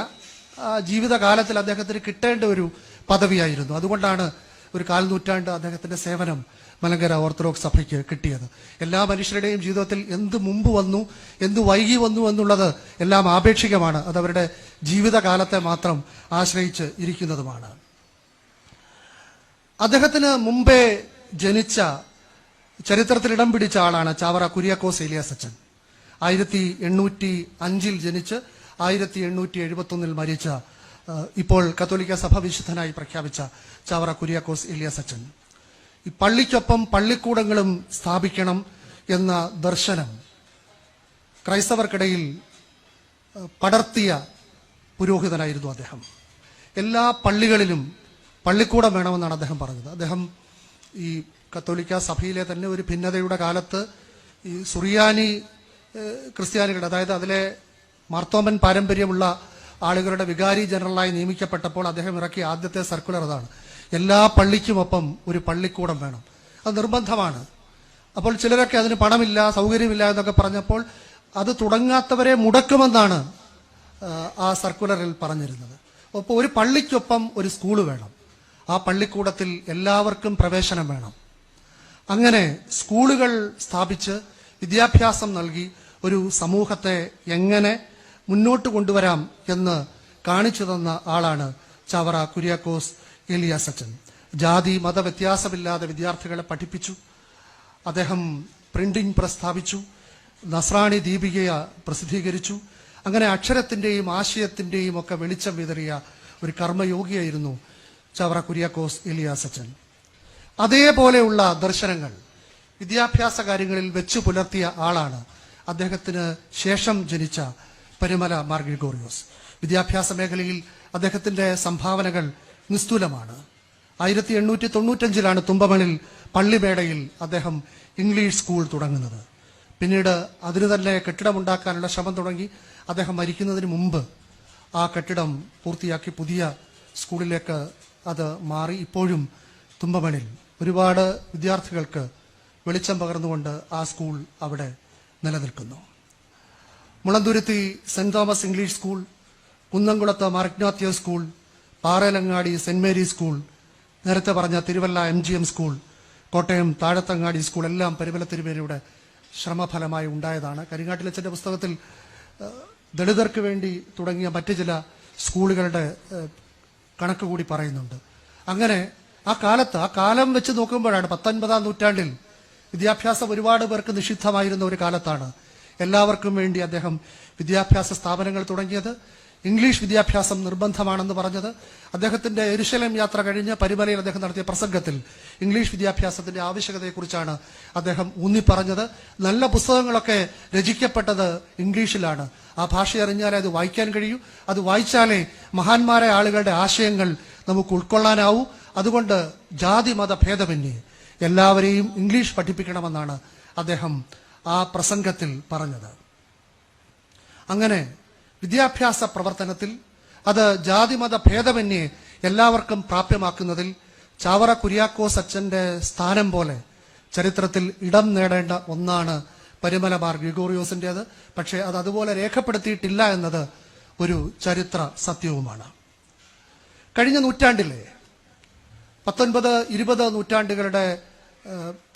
ജീവിതകാലത്തിൽ അദ്ദേഹത്തിന് കിട്ടേണ്ട ഒരു പദവിയായിരുന്നു. അതുകൊണ്ടാണ് ഒരു 4 നൂറ്റാണ്ട് അദ്ദേഹത്തിന്റെ സേവനം മലങ്കര ഓർത്തഡോക്സ് സഭയ്ക്ക് കിട്ടിയത്. എല്ലാ മനുഷ്യരുടെയും ജീവിതത്തിൽ എന്ത് മുമ്പ് വന്നു, എന്ത് വൈകി വന്നു എന്നുള്ളത് എല്ലാം ആപേക്ഷികമാണ്. അത് അവരുടെ ജീവിതകാലത്തെ മാത്രം ആശ്രയിച്ച് ഇരിക്കുന്നതുമാണ്. അദ്ദേഹത്തിന് മുമ്പേ ജനിച്ച, ചരിത്രത്തിൽ ഇടം പിടിച്ച ആളാണ് ചാവറ കുര്യാക്കോസ് ഏലിയാസ് അച്ഛൻ. 1805 ജനിച്ച് 1871 മരിച്ച, ഇപ്പോൾ കത്തോലിക്ക സഭ വിശുദ്ധനായി പ്രഖ്യാപിച്ച ചാവറ കുര്യാക്കോസ് ഏലിയാസ് അച്ഛൻ. ഈ പള്ളിക്കൊപ്പം പള്ളിക്കൂടങ്ങളും സ്ഥാപിക്കണം എന്ന ദർശനം ക്രൈസ്തവർക്കിടയിൽ പടർത്തിയ പുരോഹിതനായിരുന്നു അദ്ദേഹം. എല്ലാ പള്ളികളിലും പള്ളിക്കൂടം വേണമെന്നാണ് അദ്ദേഹം പറഞ്ഞത്. അദ്ദേഹം ഈ കത്തോലിക്ക സഭയിലെ തന്നെ ഒരു ഭിന്നതയുടെ കാലത്ത് ഈ സുറിയാനി ക്രിസ്ത്യാനികളുടെ, അതായത് അതിലെ മാർത്തോമൻ പാരമ്പര്യമുള്ള ആളുകളുടെ വികാരി ജനറലായി നിയമിക്കപ്പെട്ടപ്പോൾ അദ്ദേഹം ഇറക്കിയ ആദ്യത്തെ സർക്കുലർ അതാണ്. എല്ലാ പള്ളിക്കുമൊപ്പം ഒരു പള്ളിക്കൂടം വേണം, അത് നിർബന്ധമാണ്. അപ്പോൾ ചിലരൊക്കെ അതിന് പണമില്ല, സൗകര്യമില്ല എന്നൊക്കെ പറഞ്ഞപ്പോൾ അത് തുടങ്ങാത്തവരെ മുടക്കുമെന്നാണ് ആ സർക്കുലറിൽ പറഞ്ഞിരുന്നത്. അപ്പോൾ ഒരു പള്ളിക്കൊപ്പം ഒരു സ്കൂൾ വേണം, ആ പള്ളിക്കൂടത്തിൽ എല്ലാവർക്കും പ്രവേശനം വേണം. അങ്ങനെ സ്കൂളുകൾ സ്ഥാപിച്ച് വിദ്യാഭ്യാസം നൽകി ഒരു സമൂഹത്തെ എങ്ങനെ മുന്നോട്ട് കൊണ്ടുവരാം എന്ന് കാണിച്ചു തന്ന ആളാണ് ചാവറ കുര്യാക്കോസ് ഏലിയാസ് അച്ഛൻ. ജാതി മത വ്യത്യാസമില്ലാതെ വിദ്യാർത്ഥികളെ പഠിപ്പിച്ചു. അദ്ദേഹം പ്രിന്റിംഗ് പ്രസ് സ്ഥാപിച്ചു, നസ്രാണി ദീപിക പ്രസിദ്ധീകരിച്ചു. അങ്ങനെ അക്ഷരത്തിന്റെയും ആശയത്തിന്റെയും ഒക്കെ വെളിച്ചം വിതറിയ ഒരു കർമ്മയോഗിയായിരുന്നു ചാവറ കുര്യാക്കോസ് ഏലിയാസ് അച്ഛൻ. അതേപോലെയുള്ള ദർശനങ്ങൾ വിദ്യാഭ്യാസ കാര്യങ്ങളിൽ വെച്ചു പുലർത്തിയ ആളാണ് അദ്ദേഹത്തിന് ശേഷം ജനിച്ച പരിമല മാർ ഗ്രിഗോറിയോസ്. വിദ്യാഭ്യാസ മേഖലയിൽ അദ്ദേഹത്തിന്റെ സംഭാവനകൾ നിസ്തുലമാണ്. 1895 തുമ്പമണിൽ പള്ളിമേടയിൽ അദ്ദേഹം ഇംഗ്ലീഷ് സ്കൂൾ തുടങ്ങുന്നത്. പിന്നീട് അതിന് തന്നെ കെട്ടിടമുണ്ടാക്കാനുള്ള ശ്രമം തുടങ്ങി. അദ്ദേഹം മരിക്കുന്നതിന് മുമ്പ് ആ കെട്ടിടം പൂർത്തിയാക്കി പുതിയ സ്കൂളിലേക്ക് അത് മാറി. ഇപ്പോഴും തുമ്പമണിൽ ഒരുപാട് വിദ്യാർത്ഥികൾക്ക് വെളിച്ചം പകർന്നുകൊണ്ട് ആ സ്കൂൾ അവിടെ നിലനിൽക്കുന്നു. Mulanthuruthy saint Thomas English school, കുന്നംകുളത്ത് Mar Ignatius school, Parelangadi saint Mary's school, നേരത്തെ പറഞ്ഞ Thiruvalla MGM school, Kottayam Thazhathangady school എല്ലാം പരിമല തിരുമേനിയുടെ ശ്രമഫലമായി ഉണ്ടായതാണ്. കരിങ്ങാട്ടിലച്ചൻ്റെ പുസ്തകത്തിൽ ദളിതർക്ക് വേണ്ടി തുടങ്ങിയ മറ്റ് ചില സ്കൂളുകളുടെ കണക്ക് കൂടി പറയുന്നുണ്ട്. അങ്ങനെ ആ കാലം വെച്ച് നോക്കുമ്പോഴാണ് 19-ാം നൂറ്റാണ്ടിൽ വിദ്യാഭ്യാസം ഒരുപാട് പേർക്ക് നിഷിദ്ധമായിരുന്ന ഒരു കാലത്താണ് എല്ലാവർക്കും വേണ്ടി അദ്ദേഹം വിദ്യാഭ്യാസ സ്ഥാപനങ്ങൾ തുടങ്ങിയത്. ഇംഗ്ലീഷ് വിദ്യാഭ്യാസം നിർബന്ധമാണെന്ന് പറഞ്ഞത്. അദ്ദേഹത്തിന്റെ യെരുശലേം യാത്ര കഴിഞ്ഞ് പരിമലയിൽ അദ്ദേഹം നടത്തിയ പ്രസംഗത്തിൽ ഇംഗ്ലീഷ് വിദ്യാഭ്യാസത്തിന്റെ ആവശ്യകതയെക്കുറിച്ചാണ് അദ്ദേഹം ഊന്നിപ്പറഞ്ഞത്. നല്ല പുസ്തകങ്ങളൊക്കെ രചിക്കപ്പെട്ടത് ഇംഗ്ലീഷിലാണ്. ആ ഭാഷ അറിഞ്ഞാലേ അത് വായിക്കാൻ കഴിയൂ. അത് വായിച്ചാലേ മഹാന്മാരായ ആളുകളുടെ ആശയങ്ങൾ നമുക്ക് ഉൾക്കൊള്ളാനാവൂ. അതുകൊണ്ട് ജാതി മത ഭേദമന്യേ എല്ലാവരെയും ഇംഗ്ലീഷ് പഠിപ്പിക്കണമെന്നാണ് അദ്ദേഹം ആ പ്രസംഗത്തിൽ പറഞ്ഞത്. അങ്ങനെ വിദ്യാഭ്യാസ പ്രവർത്തനത്തിൽ അത് ജാതിമത ഭേദമന്യേ എല്ലാവർക്കും പ്രാപ്യമാക്കുന്നതിൽ ചാവറ കുര്യാക്കോസ് അച്ഛന്റെ സ്ഥാനം പോലെ ചരിത്രത്തിൽ ഇടം നേടേണ്ട ഒന്നാണ് പരിമല മാർ ഗ്രിഗോറിയോസിൻ്റേത്. പക്ഷേ അത് അതുപോലെ രേഖപ്പെടുത്തിയിട്ടില്ല എന്നത് ഒരു ചരിത്ര സത്യവുമാണ്. കഴിഞ്ഞ നൂറ്റാണ്ടിലെ 19-20 നൂറ്റാണ്ടുകളുടെ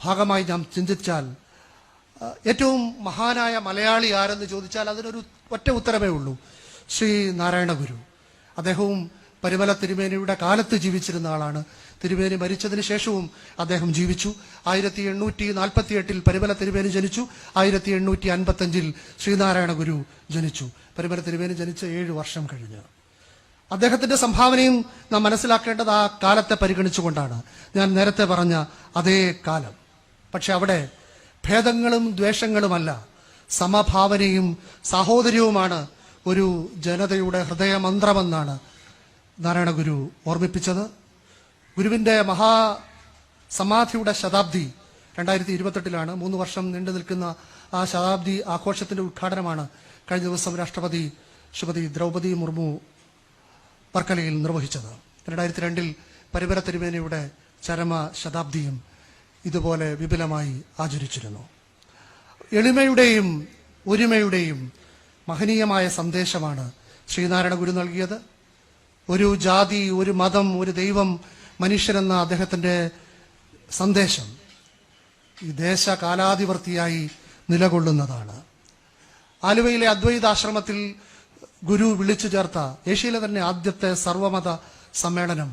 ഭാഗമായി നാം ചിന്തിച്ചാൽ ഏറ്റവും മഹാനായ മലയാളി ആരെന്ന് ചോദിച്ചാൽ അതിനൊരു ഒറ്റ ഉത്തരമേ ഉള്ളൂ, ശ്രീ നാരായണ ഗുരു. അദ്ദേഹവും പരിമല തിരുമേനിയുടെ കാലത്ത് ജീവിച്ചിരുന്ന ആളാണ്. തിരുമേനി മരിച്ചതിന് ശേഷവും അദ്ദേഹം ജീവിച്ചു. 1848 പരിമല തിരുമേനി ജനിച്ചു. 1855 ശ്രീനാരായണ ഗുരു ജനിച്ചു. പരിമല തിരുമേനി ജനിച്ച് 7 വർഷം കഴിഞ്ഞ്. അദ്ദേഹത്തിന്റെ സംഭാവനയും നാം മനസ്സിലാക്കേണ്ടത് ആ കാലത്തെ പരിഗണിച്ചുകൊണ്ടാണ്. ഞാൻ നേരത്തെ പറഞ്ഞ അതേ കാലം. പക്ഷെ അവിടെ ഭേദങ്ങളും ദ്വേഷങ്ങളുമല്ല, സമഭാവനയും സാഹോദര്യവുമാണ് ഒരു ജനതയുടെ ഹൃദയമന്ത്രമെന്നാണ് നാരായണ ഗുരു ഓർമ്മിപ്പിച്ചത്. ഗുരുവിന്റെ മഹാസമാധിയുടെ ശതാബ്ദി 2028 3 വർഷം നീണ്ടു നിൽക്കുന്ന ആ ശതാബ്ദി ആഘോഷത്തിന്റെ ഉദ്ഘാടനമാണ് കഴിഞ്ഞ ദിവസം രാഷ്ട്രപതി ശ്രീമതി ദ്രൗപദി മുർമു വർക്കലയിൽ നിർവഹിച്ചത്. 2002 പരിമല തിരുമേനിയുടെ ചരമ ശതാബ്ദിയും ഇതുപോലെ വിപുലമായി ആചരിച്ചിരുന്നു. എളിമയുടെയും ഒരുമയുടെയും മഹനീയമായ സന്ദേശമാണ് ശ്രീനാരായണ ഗുരു നൽകിയത്. ഒരു ജാതി, ഒരു മതം, ഒരു ദൈവം, മനുഷ്യരെന്ന അദ്ദേഹത്തിന്റെ സന്ദേശം ഈ ദേശകാലാധിവർത്തിയായി നിലകൊള്ളുന്നതാണ്. ആലുവയിലെ അദ്വൈതാശ്രമത്തിൽ ഗുരു വിളിച്ചു ചേർത്ത ഏഷ്യയിലെ തന്നെ ആദ്യത്തെ സർവമത സമ്മേളനം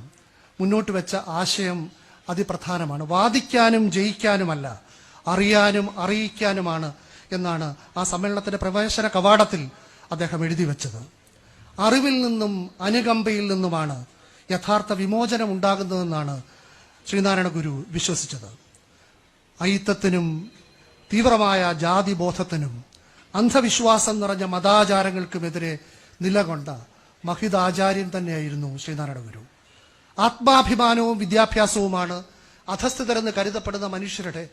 മുന്നോട്ട് വെച്ച ആശയം അതിപ്രധാനമാണ്. വാദിക്കാനും ജയിക്കാനുമല്ല, അറിയാനും അറിയിക്കാനുമാണ് എന്നാണ് ആ സമ്മേളനത്തിന്റെ പ്രവേശന കവാടത്തിൽ അദ്ദേഹം എഴുതി വെച്ചത്. അറിവിൽ നിന്നും അനുകമ്പയിൽ നിന്നുമാണ് യഥാർത്ഥ വിമോചനം ഉണ്ടാകുന്നതെന്നാണ് ശ്രീനാരായണ ഗുരു വിശ്വസിച്ചത്. അയിത്തത്തിനും തീവ്രമായ ജാതിബോധത്തിനും അന്ധവിശ്വാസം നിറഞ്ഞ മതാചാരങ്ങൾക്കുമെതിരെ നിലകൊണ്ട മഹിതാചാര്യൻ തന്നെയായിരുന്നു ശ്രീനാരായണ ഗുരു. ആത്മാഭിമാനവും വിദ്യാഭ്യാസവുമാണ് അധസ്ഥിതരെന്ന് കരുതപ്പെടുന്ന മനുഷ്യരുടെ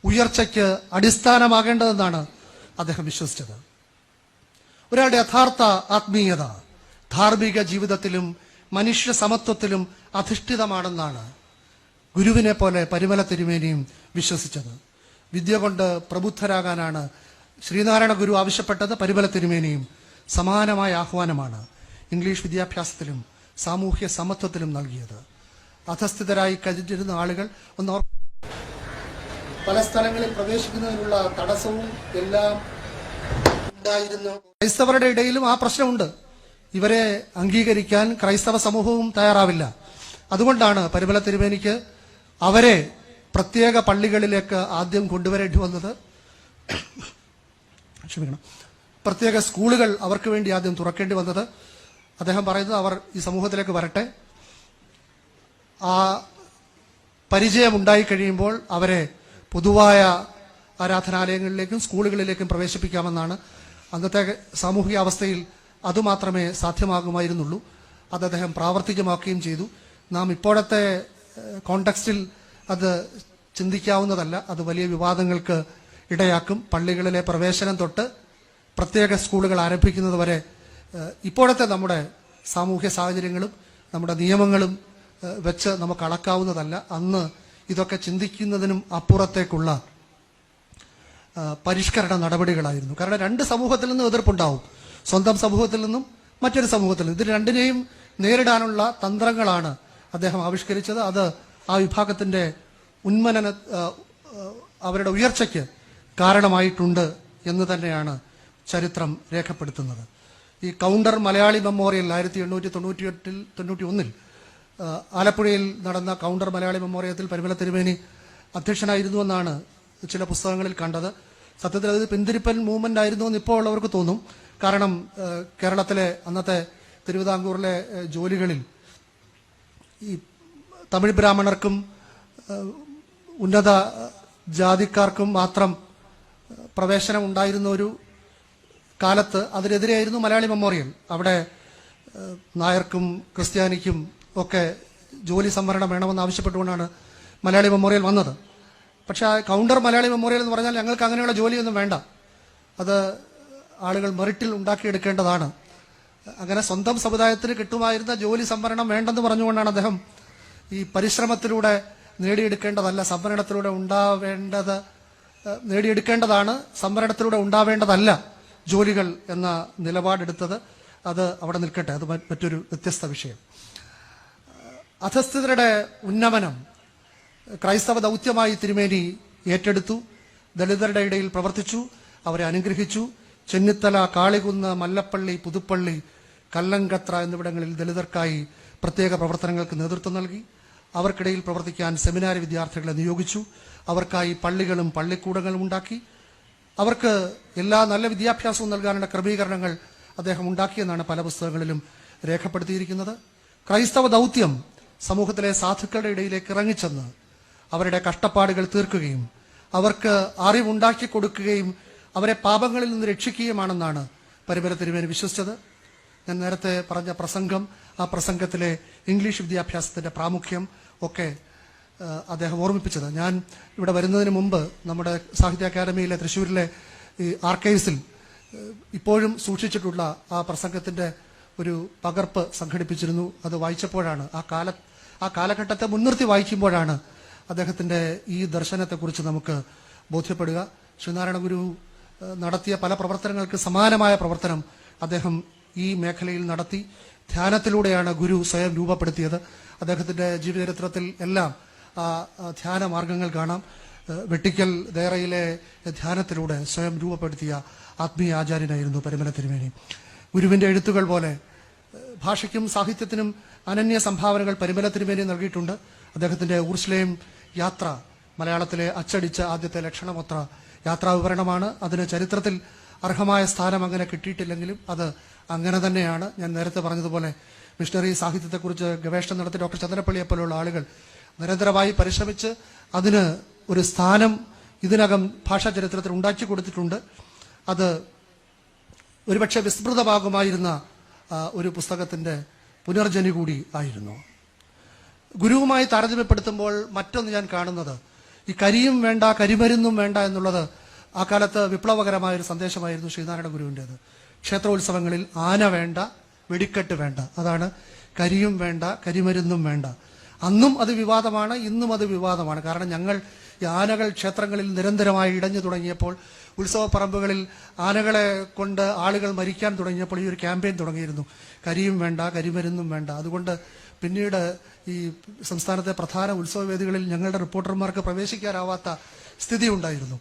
ഉയർച്ചയ്ക്ക് അടിസ്ഥാനമാകേണ്ടതെന്നാണ് അദ്ദേഹം വിശ്വസിച്ചത്. ഒരാളുടെ യഥാർത്ഥ ആത്മീയത ധാർമ്മിക ജീവിതത്തിലും മനുഷ്യ സമത്വത്തിലും അധിഷ്ഠിതമാണെന്നാണ് ഗുരുവിനെ പോലെ പരിമല തിരുമേനിയും വിശ്വസിച്ചത്. വിദ്യ കൊണ്ട് പ്രബുദ്ധരാകാനാണ് ശ്രീനാരായണ ഗുരു ആവശ്യപ്പെട്ടത്. പരിമല തിരുമേനിയും സമാനമായ ആഹ്വാനമാണ് ഇംഗ്ലീഷ് വിദ്യാഭ്യാസത്തിലും സാമൂഹ്യ സമത്വത്തിലും നൽകിയത്. അധസ്ഥിതരായി കഴിഞ്ഞിരുന്ന ആളുകൾ പല സ്ഥലങ്ങളിൽ പ്രവേശിക്കുന്നതിനുള്ള തടസ്സവും എല്ലാം ഉണ്ടായിരുന്നു. ക്രൈസ്തവരുടെ ഇടയിലും ആ പ്രശ്നമുണ്ട്. ഇവരെ അംഗീകരിക്കാൻ ക്രൈസ്തവ സമൂഹവും തയ്യാറാവില്ല. അതുകൊണ്ടാണ് പരിമല തിരുമേനിക്ക് അവരെ പ്രത്യേക പള്ളികളിലേക്ക് ആദ്യം കൊണ്ടുവരേണ്ടി വന്നത്. ക്ഷമിക്കണം, പ്രത്യേക സ്കൂളുകൾ അവർക്ക് വേണ്ടി ആദ്യം തുറക്കേണ്ടി വന്നത്. അദ്ദേഹം പറയുന്നത് അവർ ഈ സമൂഹത്തിലേക്ക് വരട്ടെ, ആ പരിചയം ഉണ്ടായി കഴിയുമ്പോൾ അവരെ പൊതുവായ ആരാധനാലയങ്ങളിലേക്കും സ്കൂളുകളിലേക്കും പ്രവേശിപ്പിക്കാമെന്നാണ്. അന്നത്തെ സാമൂഹിക അവസ്ഥയിൽ അതുമാത്രമേ സാധ്യമാകുമായിരുന്നുള്ളൂ. അത് അദ്ദേഹം പ്രാവർത്തികമാക്കുകയും ചെയ്തു. നാം ഇപ്പോഴത്തെ കോണ്ടെക്സ്റ്റിൽ അത് ചിന്തിക്കാവുന്നതല്ല. അത് വലിയ വിവാദങ്ങൾക്ക് ഇടയാക്കും. പള്ളികളിലെ പ്രവേശനം തൊട്ട് പ്രത്യേക സ്കൂളുകൾ ആരംഭിക്കുന്നത് വരെ ഇപ്പോഴത്തെ നമ്മുടെ സാമൂഹ്യ സാഹചര്യങ്ങളും നമ്മുടെ നിയമങ്ങളും വെച്ച് നമുക്ക് അളക്കാവുന്നതല്ല. അന്ന് ഇതൊക്കെ ചിന്തിക്കുന്നതിനും അപ്പുറത്തേക്കുള്ള പരിഷ്കരണ നടപടികളായിരുന്നു. കാരണം രണ്ട് സമൂഹത്തിൽ നിന്നും എതിർപ്പുണ്ടാവും, സ്വന്തം സമൂഹത്തിൽ നിന്നും മറ്റൊരു സമൂഹത്തിൽ നിന്നും. ഇത് രണ്ടിനെയും നേരിടാനുള്ള തന്ത്രങ്ങളാണ് അദ്ദേഹം ആവിഷ്കരിച്ചത്. അത് ആ വിഭാഗത്തിന്റെ ഉന്മനന അവരുടെ ഉയർച്ചയ്ക്ക് കാരണമായിട്ടുണ്ട് എന്ന് തന്നെയാണ് ചരിത്രം രേഖപ്പെടുത്തുന്നത്. ഈ കൗണ്ടർ മലയാളി മെമ്മോറിയൽ 1891 ആലപ്പുഴയിൽ നടന്ന കൗണ്ടർ മലയാളി മെമ്മോറിയത്തിൽ പരിമല തിരുമേനി അധ്യക്ഷനായിരുന്നുവെന്നാണ് ചില പുസ്തകങ്ങളിൽ കണ്ടത്. സത്യത്തിൽ അത് പിന്തിരിപ്പൻ മൂവ്മെന്റ് ആയിരുന്നു എന്ന് ഇപ്പോൾ ഉള്ളവർക്ക് തോന്നും. കാരണം കേരളത്തിലെ അന്നത്തെ തിരുവിതാംകൂറിലെ ജോലികളിൽ ഈ തമിഴ് ബ്രാഹ്മണർക്കും ഉന്നത ജാതിക്കാർക്കും മാത്രം പ്രവേശനം ഉണ്ടായിരുന്ന ഒരു കാലത്ത് അതിനെതിരെയായിരുന്നു മലയാളി മെമ്മോറിയൽ. അവിടെ നായർക്കും ക്രിസ്ത്യാനിക്കും ഒക്കെ ജോലി സംവരണം വേണമെന്ന് ആവശ്യപ്പെട്ടുകൊണ്ടാണ് മലയാളി മെമ്മോറിയൽ വന്നത്. പക്ഷേ ആ കൗണ്ടർ മലയാളി മെമ്മോറിയൽ എന്ന് പറഞ്ഞാൽ ഞങ്ങൾക്ക് അങ്ങനെയുള്ള ജോലിയൊന്നും വേണ്ട, അത് ആളുകൾ മെറിറ്റിൽ ഉണ്ടാക്കിയെടുക്കേണ്ടതാണ്. അങ്ങനെ സ്വന്തം സമുദായത്തിന് കിട്ടുമായിരുന്ന ജോലി സംവരണം വേണ്ടെന്ന് പറഞ്ഞുകൊണ്ടാണ് അദ്ദേഹം ഈ പരിശ്രമത്തിലൂടെ നേടിയെടുക്കേണ്ടതല്ല, സംവരണത്തിലൂടെ നേടിയെടുക്കേണ്ടതാണ്, സംവരണത്തിലൂടെ ഉണ്ടാവേണ്ടതല്ല ജോലികൾ എന്ന നിലപാടെടുത്തത്. അത് അവിടെ നിൽക്കട്ടെ, അത് മറ്റൊരു വ്യത്യസ്ത വിഷയം. അധസ്ഥിതരുടെ ഉന്നമനം ക്രൈസ്തവ ദൗത്യമായി തിരുമേനി ഏറ്റെടുത്തു. ദളിതരുടെ ഇടയിൽ പ്രവർത്തിച്ചു, അവരെ അനുഗ്രഹിച്ചു. ചെന്നിത്തല, കാളികുന്ന്, മല്ലപ്പള്ളി, പുതുപ്പള്ളി, കല്ലങ്കത്ര എന്നിവിടങ്ങളിൽ ദളിതർക്കായി പ്രത്യേക പ്രവർത്തനങ്ങൾക്ക് നേതൃത്വം നൽകി. അവർക്കിടയിൽ പ്രവർത്തിക്കാൻ സെമിനാരി വിദ്യാർത്ഥികളെ നിയോഗിച്ചു. അവർക്കായി പള്ളികളും പള്ളിക്കൂടങ്ങളും ഉണ്ടാക്കി. അവർക്ക് എല്ലാ നല്ല വിദ്യാഭ്യാസവും നൽകാനുള്ള ക്രമീകരണങ്ങൾ അദ്ദേഹം ഉണ്ടാക്കിയെന്നാണ് പല പുസ്തകങ്ങളിലും രേഖപ്പെടുത്തിയിരിക്കുന്നത്. ക്രൈസ്തവ ദൗത്യം സമൂഹത്തിലെ സാധുക്കളുടെ ഇടയിലേക്ക് ഇറങ്ങിച്ചെന്ന് അവരുടെ കഷ്ടപ്പാടുകൾ തീർക്കുകയും അവർക്ക് അറിവുണ്ടാക്കി കൊടുക്കുകയും അവരെ പാപങ്ങളിൽ നിന്ന് രക്ഷിക്കുകയുമാണെന്നാണ് പരിമല തിരുമേനി വിശ്വസിച്ചത്. ഞാൻ നേരത്തെ പറഞ്ഞ പ്രസംഗം, ആ പ്രസംഗത്തിലെ ഇംഗ്ലീഷ് വിദ്യാഭ്യാസത്തിന്റെ പ്രാമുഖ്യം ഒക്കെ അദ്ദേഹം ഓർമ്മിപ്പിച്ചത്. ഞാൻ ഇവിടെ വരുന്നതിന് മുമ്പ് നമ്മുടെ സാഹിത്യ അക്കാദമിയിലെ തൃശ്ശൂരിലെ ഈ ആർക്കൈവ്സിൽ ഇപ്പോഴും സൂക്ഷിച്ചിട്ടുള്ള ആ പ്രസംഗത്തിന്റെ ഒരു പകർപ്പ് സംഘടിപ്പിച്ചിരുന്നു. അത് വായിച്ചപ്പോഴാണ്, ആ കാലഘട്ടത്തെ മുൻനിർത്തി വായിക്കുമ്പോഴാണ് അദ്ദേഹത്തിന്റെ ഈ ദർശനത്തെക്കുറിച്ച് നമുക്ക് ബോധ്യപ്പെടുക. ശ്രീനാരായണ ഗുരു നടത്തിയ പല പ്രവർത്തനങ്ങൾക്ക് സമാനമായ പ്രവർത്തനം അദ്ദേഹം ഈ മേഖലയിൽ നടത്തി. ധ്യാനത്തിലൂടെയാണ് ഗുരു സ്വയം രൂപപ്പെടുത്തിയത്. അദ്ദേഹത്തിന്റെ ജീവചരിത്രത്തിൽ എല്ലാം ധ്യാന മാർഗങ്ങൾ കാണാം. വെട്ടിക്കൽ ദേറയിലെ ധ്യാനത്തിലൂടെ സ്വയം രൂപപ്പെടുത്തിയ ആത്മീയ ആചാര്യനായിരുന്നു പരിമല തിരുമേനി. ഗുരുവിന്റെ എഴുത്തുകൾ പോലെ ഭാഷയ്ക്കും സാഹിത്യത്തിനും അനന്യ സംഭാവനകൾ പരിമല തിരുമേനി നൽകിയിട്ടുണ്ട്. അദ്ദേഹത്തിന്റെ ഊർസ്ലേം യാത്ര മലയാളത്തിലെ അച്ചടിച്ച ആദ്യത്തെ ലക്ഷണമൊത്ര യാത്രാ വിവരണമാണ്. അതിന് ചരിത്രത്തിൽ അർഹമായ സ്ഥാനം അങ്ങനെ കിട്ടിയിട്ടില്ലെങ്കിലും അത് അങ്ങനെ തന്നെയാണ്. ഞാൻ നേരത്തെ പറഞ്ഞതുപോലെ മിഷണറി സാഹിത്യത്തെക്കുറിച്ച് ഗവേഷണം നടത്തിയ ഡോക്ടർ ചന്ദ്രപ്പള്ളിയെ പോലുള്ള ആളുകൾ നിരന്തരമായി പരിശ്രമിച്ച് അതിന് ഒരു സ്ഥാനം ഇതിനകം ഭാഷാ ചരിത്രത്തിൽ ഉണ്ടാക്കി കൊടുത്തിട്ടുണ്ട്. അത് ഒരുപക്ഷെ വിസ്മൃതഭാഗമായിരുന്ന ഒരു പുസ്തകത്തിന്റെ പുനർജനി കൂടി ആയിരുന്നു. ഗുരുവുമായി താരതമ്യപ്പെടുത്തുമ്പോൾ മറ്റൊന്ന് ഞാൻ കാണുന്നത്, ഈ കരിയും വേണ്ട കരിമരുന്നും വേണ്ട എന്നുള്ളത് ആ കാലത്ത് വിപ്ലവകരമായ ഒരു സന്ദേശമായിരുന്നു ശ്രീനാരായണ ഗുരുവിൻ്റെത്. ക്ഷേത്രോത്സവങ്ങളിൽ ആന വേണ്ട, വെടിക്കെട്ട് വേണ്ട, അതാണ് കരിയും വേണ്ട കരിമരുന്നും വേണ്ട. അന്നും അത് വിവാദമാണ്, ഇന്നും അത് വിവാദമാണ്. കാരണം ഞങ്ങൾ ഈ ആനകൾ ക്ഷേത്രങ്ങളിൽ നിരന്തരമായി ഇടഞ്ഞു തുടങ്ങിയപ്പോൾ, ഉത്സവപ്പറമ്പുകളിൽ ആനകളെ കൊണ്ട് ആളുകൾ മരിക്കാൻ തുടങ്ങിയപ്പോൾ ഈ ഒരു ക്യാമ്പയിൻ തുടങ്ങിയിരുന്നു, കരിയും വേണ്ട കരിമരുന്നും വേണ്ട. അതുകൊണ്ട് പിന്നീട് ഈ സംസ്ഥാനത്തെ പ്രധാന ഉത്സവവേദികളിൽ ഞങ്ങളുടെ റിപ്പോർട്ടർമാർക്ക് പ്രവേശിക്കാനാവാത്ത സ്ഥിതി ഉണ്ടായിരുന്നു.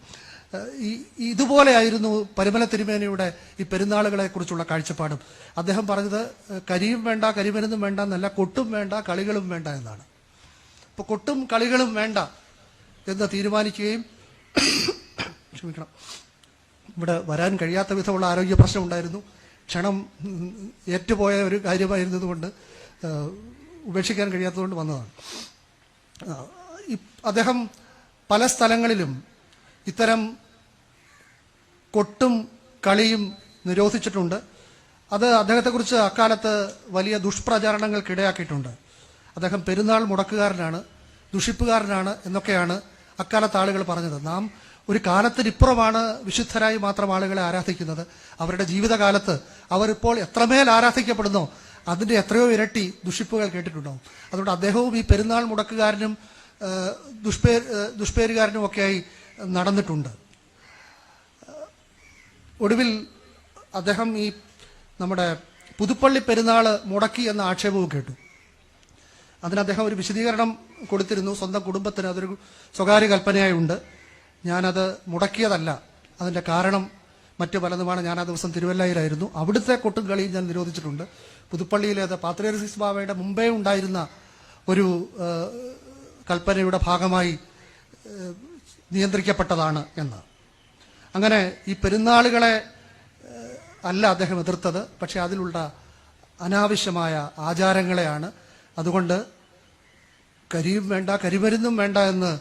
ഇതുപോലെയായിരുന്നു പരിമല തിരുമേനിയുടെ ഈ പെരുന്നാളുകളെ കുറിച്ചുള്ള കാഴ്ചപ്പാടും. അദ്ദേഹം പറഞ്ഞത് കരിയും വേണ്ട കരിമരുന്നും വേണ്ട എന്നല്ല, കൊട്ടും വേണ്ട കളികളും വേണ്ട എന്നാണ്. ഇപ്പൊ കൊട്ടും കളികളും വേണ്ട എന്ന് തീരുമാനിക്കുകയും, ക്ഷമിക്കണം, ഇവിടെ വരാൻ കഴിയാത്ത വിധമുള്ള ആരോഗ്യ പ്രശ്നം ഉണ്ടായിരുന്നു. ക്ഷണം ഏറ്റുപോയ ഒരു കാര്യമായിരുന്നതുകൊണ്ട് ഉപേക്ഷിക്കാൻ കഴിയാത്തതുകൊണ്ട് വന്നതാണ്. അദ്ദേഹം പല സ്ഥലങ്ങളിലും ഇത്തരം കൊട്ടും കളിയും നിരോധിച്ചിട്ടുണ്ട്. അത് അദ്ദേഹത്തെക്കുറിച്ച് അക്കാലത്ത് വലിയ ദുഷ്പ്രചാരണങ്ങൾക്കിടയാക്കിയിട്ടുണ്ട്. അദ്ദേഹം പെരുന്നാൾ മുടക്കുകാരനാണ്, ദുഷിപ്പുകാരനാണ് എന്നൊക്കെയാണ് അക്കാലത്ത് ആളുകൾ പറഞ്ഞത്. നാം ഒരു കാലത്തിനിപ്പുറമാണ് വിശുദ്ധരായി മാത്രം ആളുകളെ ആരാധിക്കുന്നത്. അവരുടെ ജീവിതകാലത്ത് അവരിപ്പോൾ എത്രമേൽ ആരാധിക്കപ്പെടുന്നോ അതിന്റെ എത്രയോ ഇരട്ടി ദുഷിപ്പുകൾ കേട്ടിട്ടുണ്ടാവും. അതുകൊണ്ട് അദ്ദേഹവും ഈ പെരുന്നാൾ മുടക്കുകാരനും ദുഷ്പേരുകാരനും ഒക്കെയായി നടന്നിട്ടുണ്ട്. ഒടുവിൽ അദ്ദേഹം ഈ നമ്മുടെ പുതുപ്പള്ളി പെരുന്നാൾ മുടക്കി എന്ന ആക്ഷേപവും കേട്ടു. അതിന് അദ്ദേഹം ഒരു വിശദീകരണം കൊടുത്തിരുന്നു. സ്വന്തം കുടുംബത്തിന് അതൊരു സ്വകാര്യ കൽപ്പനയായി ഉണ്ട്, ഞാനത് മുടക്കിയതല്ല, അതിൻ്റെ കാരണം മറ്റു പലതുമാണ്. ഞാൻ ആ ദിവസം തിരുവല്ലയിലായിരുന്നു. അവിടുത്തെ കൊട്ടും കളിയും ഞാൻ നിരോധിച്ചിട്ടുണ്ട്. പുതുപ്പള്ളിയിലേത് പാത്രിയർക്കീസ് ബാവയുടെ മുമ്പേ ഉണ്ടായിരുന്ന ഒരു കൽപ്പനയുടെ ഭാഗമായി നിയന്ത്രിക്കപ്പെട്ടതാണ് എന്ന്. അങ്ങനെ ഈ പെരുന്നാളുകളെ അല്ല അദ്ദേഹം എതിർത്തത്, പക്ഷെ അതിലുള്ള അനാവശ്യമായ ആചാരങ്ങളെയാണ്. അതുകൊണ്ട് കരിയും വേണ്ട കരിമരുന്നും വേണ്ട എന്ന്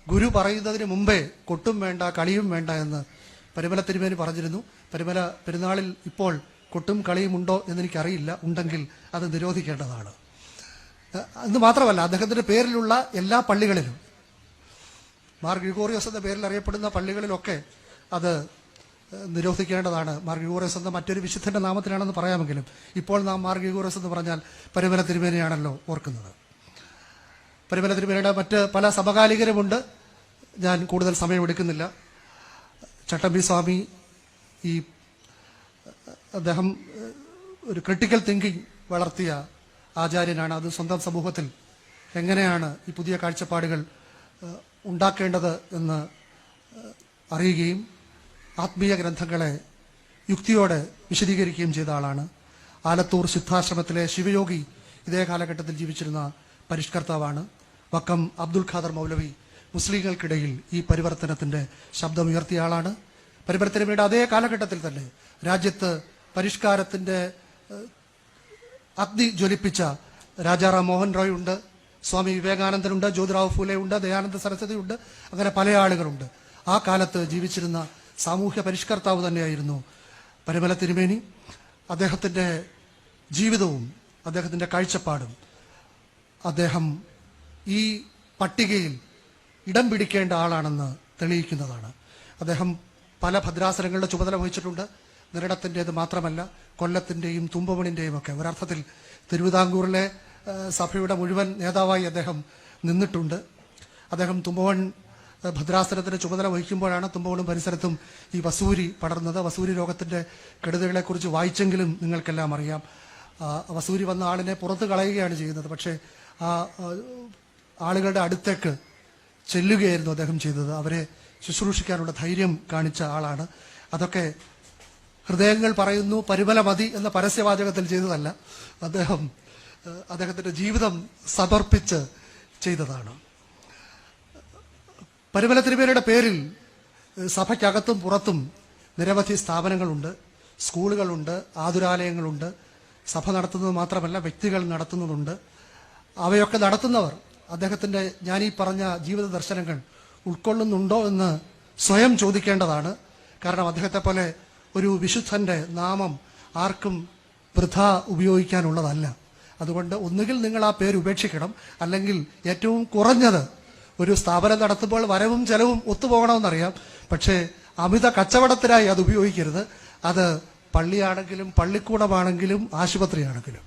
ഗുരു പറയുന്നതിന് മുമ്പേ കൊട്ടും വേണ്ട കളിയും വേണ്ട എന്ന് പരിമല തിരുമേനി പറഞ്ഞിരുന്നു. പരിമല പെരുന്നാളിൽ ഇപ്പോൾ കൊട്ടും കളിയും ഉണ്ടോ എന്നെനിക്കറിയില്ല. ഉണ്ടെങ്കിൽ അത് നിരോധിക്കേണ്ടതാണ്. എന്ന് മാത്രമല്ല, അദ്ദേഹത്തിന്റെ പേരിലുള്ള എല്ലാ പള്ളികളിലും, മാർ ഗ്രിഗോറിയോസ് എന്ന പേരിൽ അറിയപ്പെടുന്ന പള്ളികളിലൊക്കെ അത് നിരോധിക്കേണ്ടതാണ്. മാർ ഗ്രിഗോറിയോസ് എന്ന മറ്റൊരു വിശുദ്ധന്റെ നാമത്തിലാണെന്ന് പറയാമെങ്കിലും ഇപ്പോൾ നാം മാർ ഗ്രിഗോറിയോസ് എന്ന് പറഞ്ഞാൽ പരിമല തിരുമേനിയാണല്ലോ ഓർക്കുന്നത്. പരിമല തിരുമേനിയുടെ മറ്റ് പല സമകാലികരുമുണ്ട്. ഞാൻ കൂടുതൽ സമയമെടുക്കുന്നില്ല. ചട്ടമ്പി സ്വാമി അദ്ദേഹം ഒരു ക്രിട്ടിക്കൽ തിങ്കിങ് വളർത്തിയ ആചാര്യനാണ്. അത് സ്വന്തം സമൂഹത്തിൽ എങ്ങനെയാണ് ഈ പുതിയ കാഴ്ചപ്പാടുകൾ ഉണ്ടാക്കേണ്ടത് എന്ന് അറിയുകയും ആത്മീയ ഗ്രന്ഥങ്ങളെ യുക്തിയോടെ വിശദീകരിക്കുകയും ചെയ്ത ആളാണ്. ആലത്തൂർ സിദ്ധാശ്രമത്തിലെ ശിവയോഗി ഇതേ കാലഘട്ടത്തിൽ ജീവിച്ചിരുന്ന പരിഷ്കർത്താവാണ്. വക്കം അബ്ദുൽ ഖാദർ മൗലവി മുസ്ലിങ്ങൾക്കിടയിൽ ഈ പരിവർത്തനത്തിന്റെ ശബ്ദമുയർത്തിയ ആളാണ്. പരിവർത്തനയുടെ അതേ കാലഘട്ടത്തിൽ തന്നെ രാജ്യത്ത് പരിഷ്കാരത്തിന്റെ അഗ്നി ജ്വലിപ്പിച്ച രാജാറാം മോഹൻ റോയ് ഉണ്ട്, സ്വാമി വിവേകാനന്ദനുണ്ട്, ജ്യോതിറാവ് ഫൂലെ ഉണ്ട്, ദയാനന്ദ സരസ്വതി ഉണ്ട്. അങ്ങനെ പല ആളുകളുണ്ട്. ആ കാലത്ത് ജീവിച്ചിരുന്ന സാമൂഹ്യ പരിഷ്കർത്താവ് തന്നെയായിരുന്നു പരിമല തിരുമേനി. അദ്ദേഹത്തിന്റെ ജീവിതവും അദ്ദേഹത്തിന്റെ കാഴ്ചപ്പാടും അദ്ദേഹം ഈ പട്ടികയിൽ ഇടം പിടിക്കേണ്ട ആളാണെന്ന് തെളിയിക്കുന്നതാണ്. അദ്ദേഹം പല ഭദ്രാസനങ്ങളുടെ ചുമതല വഹിച്ചിട്ടുണ്ട്. നിരടത്തിൻ്റെത് മാത്രമല്ല, കൊല്ലത്തിൻ്റെയും തുമ്പമണിൻ്റെയും ഒക്കെ. ഒരർത്ഥത്തിൽ തിരുവിതാംകൂറിലെ സഭയുടെ മുഴുവൻ നേതാവായി അദ്ദേഹം നിന്നിട്ടുണ്ട്. അദ്ദേഹം തുമ്പവൺ ഭദ്രാസനത്തിന്റെ ചുമതല വഹിക്കുമ്പോഴാണ് തുമ്പവണും പരിസരത്തും ഈ വസൂരി പടർന്നത്. വസൂരി രോഗത്തിന്റെ കെടുതികളെക്കുറിച്ച് വായിച്ചെങ്കിലും നിങ്ങൾക്കെല്ലാം അറിയാം. വസൂരി വന്ന ആളിനെ പുറത്ത് കളയുകയാണ് ചെയ്യുന്നത്. പക്ഷേ ആ ആളുകളുടെ അടുത്തേക്ക് ചെല്ലുകയായിരുന്നു അദ്ദേഹം ചെയ്തത്. അവരെ ശുശ്രൂഷിക്കാനുള്ള ധൈര്യം കാണിച്ച ആളാണ്. അതൊക്കെ ഹൃദയങ്ങൾ പറയുന്നു പരിമല മതി എന്ന പരസ്യവാചകത്തിൽ ചെയ്തതല്ല, അദ്ദേഹത്തിന്റെ ജീവിതം സമർപ്പിച്ച് ചെയ്തതാണ്. പരിമല തിരുമേനിയുടെ പേരിൽ സഭയ്ക്കകത്തും പുറത്തും നിരവധി സ്ഥാപനങ്ങളുണ്ട്, സ്കൂളുകളുണ്ട്, ആതുരാലയങ്ങളുണ്ട്. സഭ നടത്തുന്നത് മാത്രമല്ല, വ്യക്തികൾ നടത്തുന്നതുണ്ട്. അവയൊക്കെ നടത്തുന്നവർ അദ്ദേഹത്തിന്റെ ഞാൻ ഈ പറഞ്ഞ ജീവിത ദർശനങ്ങൾ ഉൾക്കൊള്ളുന്നുണ്ടോ എന്ന് സ്വയം ചോദിക്കേണ്ടതാണ്. കാരണം അദ്ദേഹത്തെ പോലെ ഒരു വിശുദ്ധന്റെ നാമം ആർക്കും വൃഥ ഉപയോഗിക്കാനുള്ളതല്ല. അതുകൊണ്ട് ഒന്നുകിൽ നിങ്ങൾ ആ പേര് ഉപേക്ഷിക്കണം, അല്ലെങ്കിൽ ഏറ്റവും കുറഞ്ഞത് ഒരു സ്ഥാപനം നടത്തുമ്പോൾ വരവും ചെലവും ഒത്തുപോകണമെന്നറിയാം, പക്ഷേ അമിത കച്ചവടത്തിനായി അത് ഉപയോഗിക്കരുത്. അത് പള്ളിയാണെങ്കിലും പള്ളിക്കൂടമാണെങ്കിലും ആശുപത്രിയാണെങ്കിലും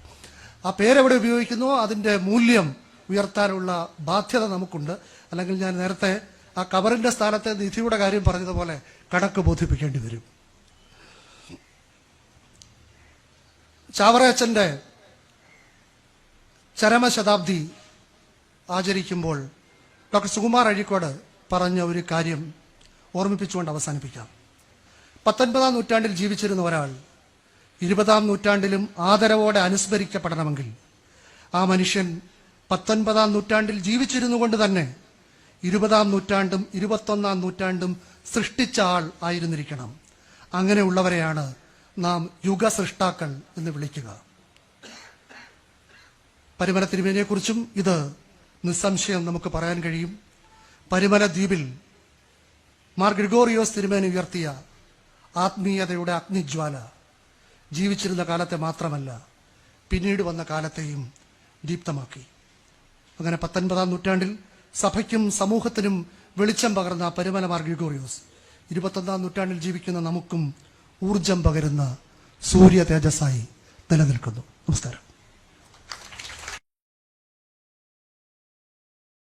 ആ പേരെവിടെ ഉപയോഗിക്കുന്നോ അതിന്റെ മൂല്യം ഉയർത്താനുള്ള ബാധ്യത നമുക്കുണ്ട്. അല്ലെങ്കിൽ ഞാൻ നേരത്തെ ആ കബറിന്റെ സ്ഥാനത്തെ നിധിയുടെ കാര്യം പറഞ്ഞതുപോലെ കണക്ക് ബോധിപ്പിക്കേണ്ടി വരും. ചാവറയച്ചന്റെ ചരമശതാബ്ദി ആചരിക്കുമ്പോൾ ഡോക്ടർ സുകുമാർ അഴീക്കോട് പറഞ്ഞ ഒരു കാര്യം ഓർമ്മിപ്പിച്ചുകൊണ്ട് അവസാനിപ്പിക്കാം. 19-ാം നൂറ്റാണ്ടിൽ ജീവിച്ചിരുന്ന ഒരാൾ 20-ാം നൂറ്റാണ്ടിലും ആദരവോടെ അനുസ്മരിക്കപ്പെടണമെങ്കിൽ ആ മനുഷ്യൻ 19-ാം നൂറ്റാണ്ടിൽ ജീവിച്ചിരുന്നു കൊണ്ട് തന്നെ 20-ാം നൂറ്റാണ്ടും 21-ാം നൂറ്റാണ്ടും സൃഷ്ടിച്ച ആൾ ആയിരുന്നിരിക്കണം. അങ്ങനെയുള്ളവരെയാണ് നാം യുഗസൃഷ്ടാക്കൾ എന്ന് വിളിക്കുക. പരിമല തിരുമേനിയെക്കുറിച്ചും ഇത് നിസ്സംശയം നമുക്ക് പറയാൻ കഴിയും. പരിമല ദ്വീപിൽ മാർ ഗ്രിഗോറിയോസ് തിരുമേനി ഉയർത്തിയ ആത്മീയതയുടെ അഗ്നിജ്വാല ജീവിച്ചിരുന്ന കാലത്തെ മാത്രമല്ല, പിന്നീട് വന്ന കാലത്തെയും ദീപ്തമാക്കി. അങ്ങനെ 19-ാം നൂറ്റാണ്ടിൽ സഭയ്ക്കും സമൂഹത്തിനും വെളിച്ചം പകർന്ന പരുമലമാർ ഗ്രിഗോറിയോസ് 21ാം നൂറ്റാണ്ടിൽ ജീവിക്കുന്ന നമുക്കും ഊർജം പകരുന്ന സൂര്യ തേജസ്സായി നിലനിൽക്കുന്നു. നമസ്കാരം.